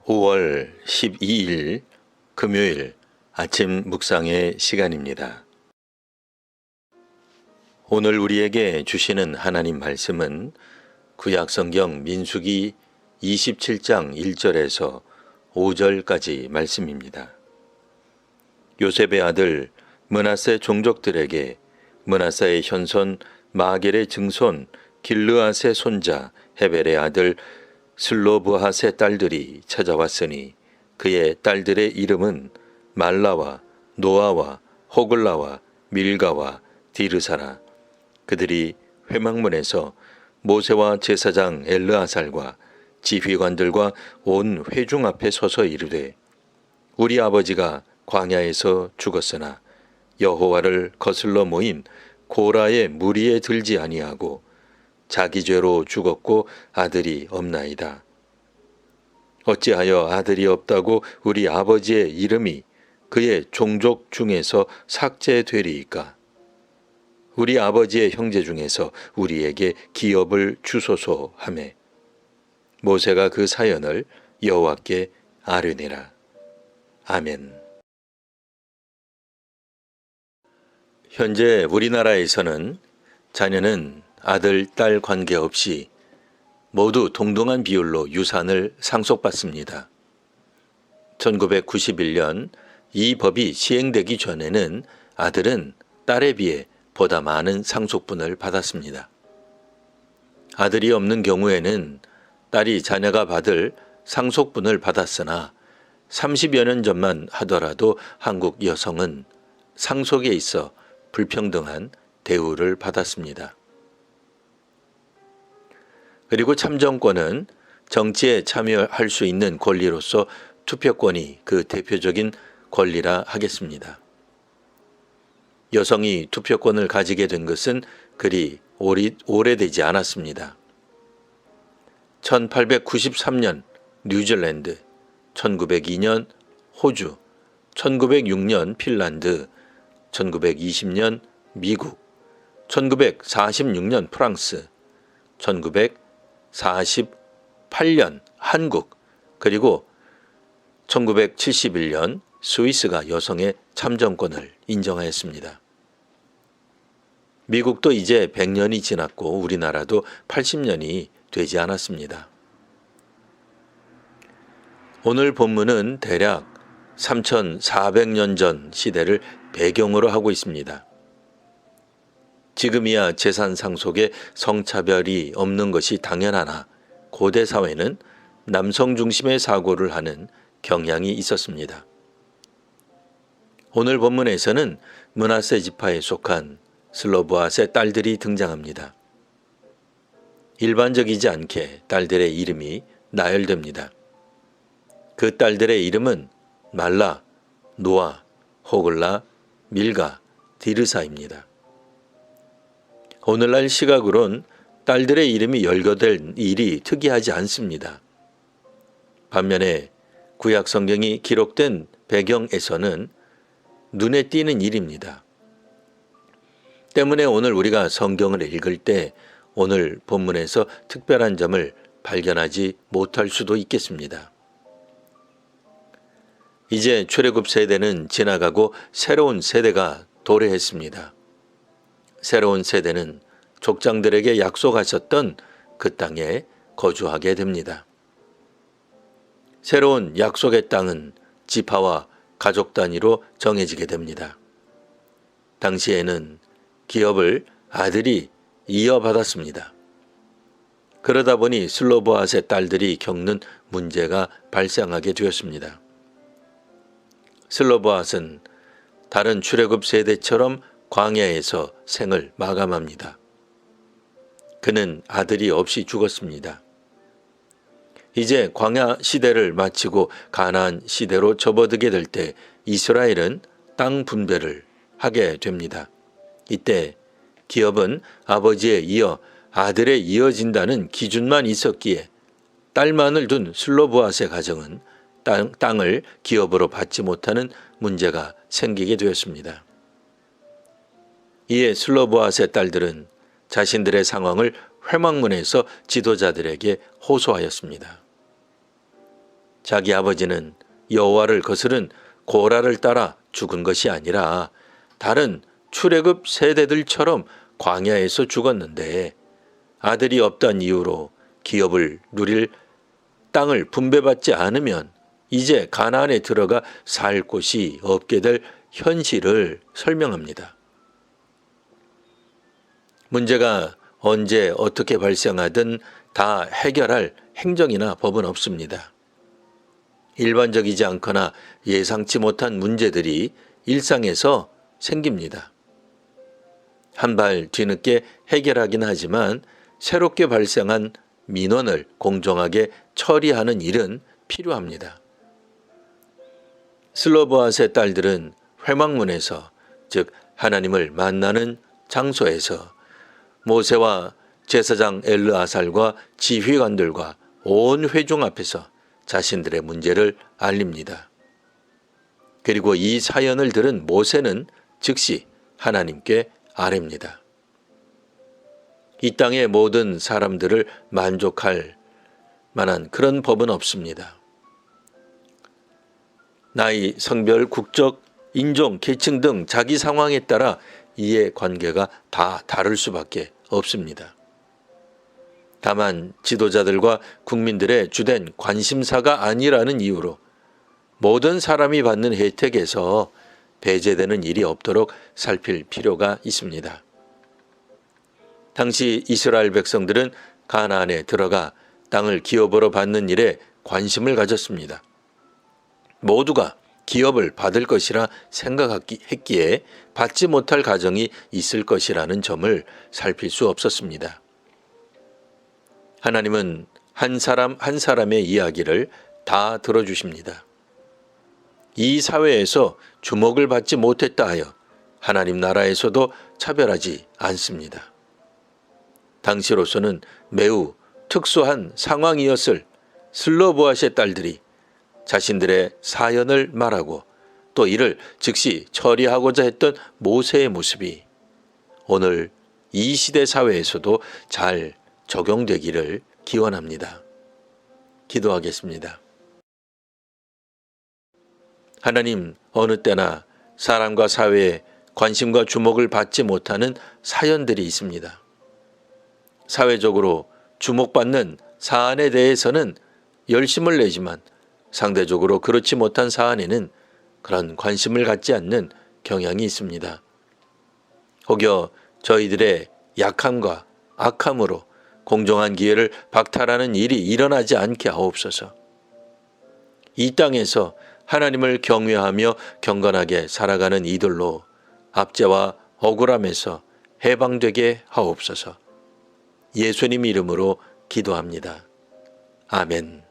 5월 12일 금요일 아침 묵상의 시간입니다. 오늘 우리에게 주시는 하나님 말씀은 구약성경 민수기 27장 1절에서 5절까지 말씀입니다. 요셉의 아들 므낫세 종족들에게 므낫세의 현손 마겔의 증손 길르앗의 손자 헤벨의 아들 슬로브핫의 딸들이 찾아왔으니 그의 딸들의 이름은 말라와 노아와 호글라와 밀가와 디르사라. 그들이 회막문에서 모세와 제사장 엘르아살과 지휘관들과 온 회중 앞에 서서 이르되 우리 아버지가 광야에서 죽었으나 여호와를 거슬러 모인 고라의 무리에 들지 아니하고 자기 죄로 죽었고 아들이 없나이다. 어찌하여 아들이 없다고 우리 아버지의 이름이 그의 종족 중에서 삭제되리이까? 우리 아버지의 형제 중에서 우리에게 기업을 주소서 하매 모세가 그 사연을 여호와께 아뢰니라. 아멘. 현재 우리나라에서는 자녀는 아들, 딸 관계없이 모두 동등한 비율로 유산을 상속받습니다. 1991년 이 법이 시행되기 전에는 아들은 딸에 비해 보다 많은 상속분을 받았습니다. 아들이 없는 경우에는 딸이 자녀가 받을 상속분을 받았으나 30여 년 전만 하더라도 한국 여성은 상속에 있어 불평등한 대우를 받았습니다. 그리고 참정권은 정치에 참여할 수 있는 권리로서 투표권이 그 대표적인 권리라 하겠습니다. 여성이 투표권을 가지게 된 것은 그리 오래되지 않았습니다. 1893년 뉴질랜드, 1902년 호주, 1906년 핀란드, 1920년 미국, 1946년 프랑스, 1948년 한국, 그리고 1971년 스위스가 여성의 참정권을 인정하였습니다. 미국도 이제 100년이 지났고 우리나라도 80년이 되지 않았습니다. 오늘 본문은 대략 3400년 전 시대를 배경으로 하고 있습니다. 지금이야 재산 상속에 성차별이 없는 것이 당연하나 고대 사회는 남성 중심의 사고를 하는 경향이 있었습니다. 오늘 본문에서는 므낫세 지파에 속한 슬로브핫의 딸들이 등장합니다. 일반적이지 않게 딸들의 이름이 나열됩니다. 그 딸들의 이름은 말라, 노아, 호글라, 밀가, 디르사입니다. 오늘날 시각으론 딸들의 이름이 열거될 일이 특이하지 않습니다. 반면에 구약 성경이 기록된 배경에서는 눈에 띄는 일입니다. 때문에 오늘 우리가 성경을 읽을 때 오늘 본문에서 특별한 점을 발견하지 못할 수도 있겠습니다. 이제 출애굽 세대는 지나가고 새로운 세대가 도래했습니다. 새로운 세대는 족장들에게 약속하셨던 그 땅에 거주하게 됩니다. 새로운 약속의 땅은 지파와 가족 단위로 정해지게 됩니다. 당시에는 기업을 아들이 이어받았습니다. 그러다 보니 슬로브핫의 딸들이 겪는 문제가 발생하게 되었습니다. 슬로브핫은 다른 출애굽 세대처럼 광야에서 생을 마감합니다. 그는 아들이 없이 죽었습니다. 이제 광야 시대를 마치고 가나안 시대로 접어들게 될 때 이스라엘은 땅 분배를 하게 됩니다. 이때 기업은 아버지에 이어 아들에 이어진다는 기준만 있었기에 딸만을 둔 슬로브핫의 가정은 땅을 기업으로 받지 못하는 문제가 생기게 되었습니다. 이에 슬로브핫의 딸들은 자신들의 상황을 회막문에서 지도자들에게 호소하였습니다. 자기 아버지는 여호와를 거스른 고라를 따라 죽은 것이 아니라 다른 출애굽 세대들처럼 광야에서 죽었는데 아들이 없다는 이유로 기업을 누릴 땅을 분배받지 않으면 이제 가나안에 들어가 살 곳이 없게 될 현실을 설명합니다. 문제가 언제 어떻게 발생하든 다 해결할 행정이나 법은 없습니다. 일반적이지 않거나 예상치 못한 문제들이 일상에서 생깁니다. 한 발 뒤늦게 해결하긴 하지만 새롭게 발생한 민원을 공정하게 처리하는 일은 필요합니다. 슬로보앗의 딸들은 회막문에서, 즉 하나님을 만나는 장소에서 모세와 제사장 엘르아살과 지휘관들과 온 회중 앞에서 자신들의 문제를 알립니다. 그리고 이 사연을 들은 모세는 즉시 하나님께 아뢰입니다. 이 땅의 모든 사람들을 만족할 만한 그런 법은 없습니다. 나이, 성별, 국적, 인종, 계층 등 자기 상황에 따라 이해관계가 다 다를 수밖에 없습니다. 다만 지도자들과 국민들의 주된 관심사가 아니라는 이유로 모든 사람이 받는 혜택에서 배제되는 일이 없도록 살필 필요가 있습니다. 당시 이스라엘 백성들은 가나안에 들어가 땅을 기업으로 받는 일에 관심을 가졌습니다. 모두가 기업을 받을 것이라 생각했기에 받지 못할 가정이 있을 것이라는 점을 살필 수 없었습니다. 하나님은 한 사람 한 사람의 이야기를 다 들어주십니다. 이 사회에서 주목을 받지 못했다 하여 하나님 나라에서도 차별하지 않습니다. 당시로서는 매우 특수한 상황이었을 슬로보앗의 딸들이 자신들의 사연을 말하고 또 이를 즉시 처리하고자 했던 모세의 모습이 오늘 이 시대 사회에서도 잘 적용되기를 기원합니다. 기도하겠습니다. 하나님, 어느 때나 사람과 사회에 관심과 주목을 받지 못하는 사연들이 있습니다. 사회적으로 주목받는 사안에 대해서는 열심을 내지만 상대적으로 그렇지 못한 사안에는 그런 관심을 갖지 않는 경향이 있습니다. 혹여 저희들의 약함과 악함으로 공정한 기회를 박탈하는 일이 일어나지 않게 하옵소서. 이 땅에서 하나님을 경외하며 경건하게 살아가는 이들로 압제와 억울함에서 해방되게 하옵소서. 예수님 이름으로 기도합니다. 아멘.